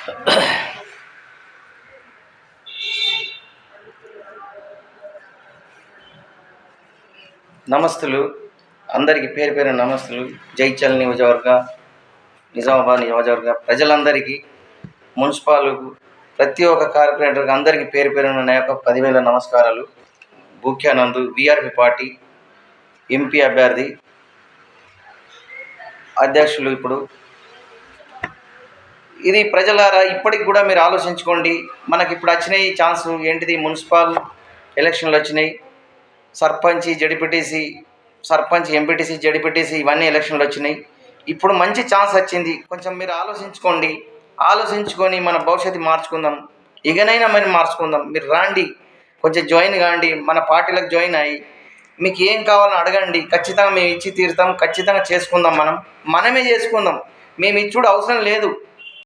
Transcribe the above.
నమస్తులు అందరికీ పేరు పేరు నమస్తులు. జైచల్ నియోజకవర్గ నిజామాబాద్ నియోజకవర్గ ప్రజలందరికీ, మున్సిపాలకు, ప్రతి ఒక్క కార్పొరేటర్కి అందరికీ పేరు పేరున నా యొక్క 10,000 నమస్కారాలు. భూక్యానందు విఆర్పి పార్టీ ఎంపీ అభ్యర్థి అధ్యక్షులు. ఇప్పుడు ఇది ప్రజలారా ఇప్పటికి కూడా మీరు ఆలోచించుకోండి. మనకి ఇప్పుడు వచ్చినాయి ఛాన్స్ ఏంటిది? మున్సిపల్ ఎలక్షన్లు వచ్చినాయి. Sarpanch, ZPTC, sarpanch, MPTC, ZPTC ఇవన్నీ ఎలక్షన్లు వచ్చినాయి. ఇప్పుడు మంచి ఛాన్స్ వచ్చింది. కొంచెం మీరు ఆలోచించుకోండి. ఆలోచించుకొని మన భవిష్యత్తు మార్చుకుందాం. ఇకనైనా మరి మార్చుకుందాం. మీరు రాండి, కొంచెం జాయిన్ కాండి, మన పార్టీలకు జాయిన్ అయ్యి మీకు ఏం కావాలని అడగండి. ఖచ్చితంగా మేము ఇచ్చి తీరుతాం. ఖచ్చితంగా చేసుకుందాం. మనమే చేసుకుందాం. మేము ఇచ్చుడు అవసరం లేదు.